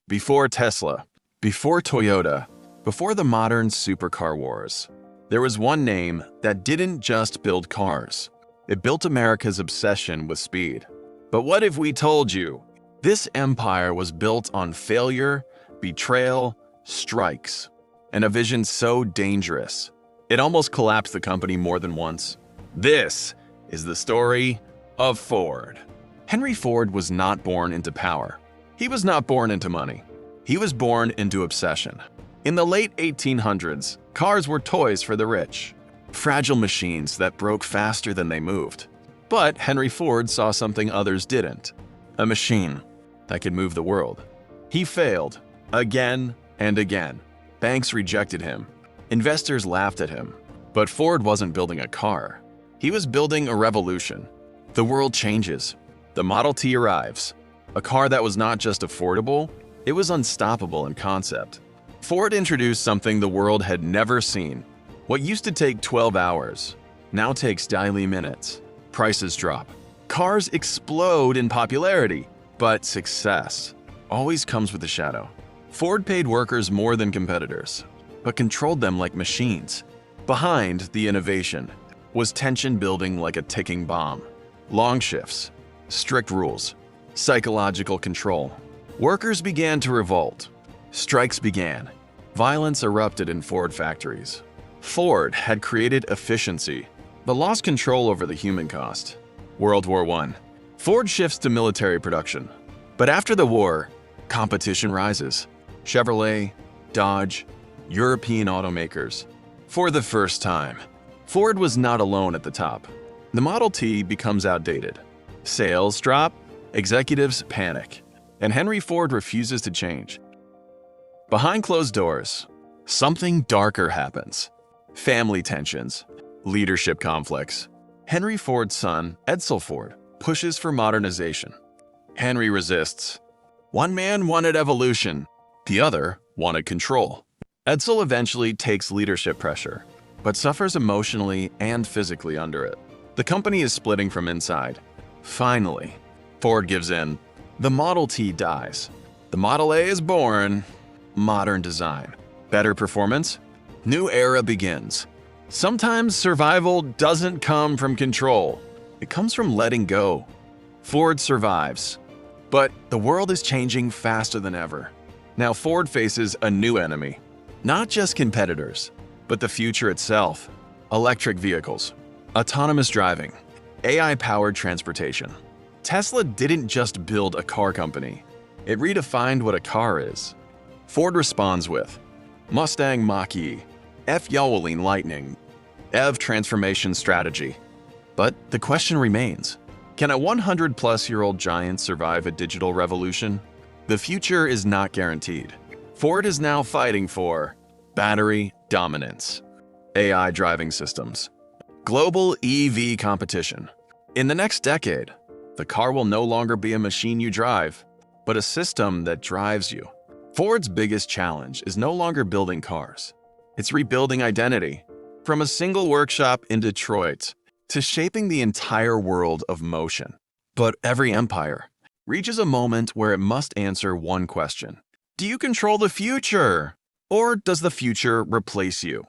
Before Tesla, before Toyota, before the modern supercar wars, there was one name that didn't just build cars. It built America's obsession with speed. But what if we told you this empire was built on failure, betrayal, strikes, and a vision so dangerous it almost collapsed the company more than once? This is the story of Ford. Henry Ford was not born into power. He was not born into money. He was born into obsession. In the late 1800s, cars were toys for the rich, fragile machines that broke faster than they moved. But Henry Ford saw something others didn't: a machine that could move the world. He failed again and again. Banks rejected him. Investors laughed at him. But Ford wasn't building a car. He was building a revolution. The world changes. The Model T arrives. A car that was not just affordable, it was unstoppable in concept. Ford introduced something the world had never seen. What used to take 12 hours now takes daily minutes. Prices drop. Cars explode in popularity. But success always comes with a shadow. Ford paid workers more than competitors, but controlled them like machines. Behind the innovation was tension building like a ticking bomb. Long shifts, strict rules, psychological control. Workers began to revolt. Strikes began. Violence erupted in Ford factories. Ford had created efficiency, but lost control over the human cost. World War I. Ford shifts to military production. But after the war, competition rises. Chevrolet, Dodge, European automakers. For the first time, Ford was not alone at the top. The Model T becomes outdated. Sales drop, executives panic, and Henry Ford refuses to change. Behind closed doors, something darker happens. Family tensions, leadership conflicts. Henry Ford's son, Edsel Ford, pushes for modernization. Henry resists. One man wanted evolution, the other wanted control. Edsel eventually takes leadership pressure, but suffers emotionally and physically under it. The company is splitting from inside. Finally, Ford gives in. The Model T dies. The Model A is born. Modern design. Better performance. New era begins. Sometimes survival doesn't come from control. It comes from letting go. Ford survives. But the world is changing faster than ever. Now Ford faces a new enemy. Not just competitors, but the future itself. Electric vehicles, autonomous driving, AI-powered transportation. Tesla didn't just build a car company. It redefined what a car is. Ford responds with Mustang Mach-E, F-Yaoling Lightning, EV transformation strategy. But the question remains, can a 100-plus-year-old giant survive a digital revolution? The future is not guaranteed. Ford is now fighting for battery dominance, AI driving systems, global EV competition. In the next decade, the car will no longer be a machine you drive, but a system that drives you. Ford's biggest challenge is no longer building cars. It's rebuilding identity. From a single workshop in Detroit to shaping the entire world of motion. But every empire reaches a moment where it must answer one question. Do you control the future? Or does the future replace you?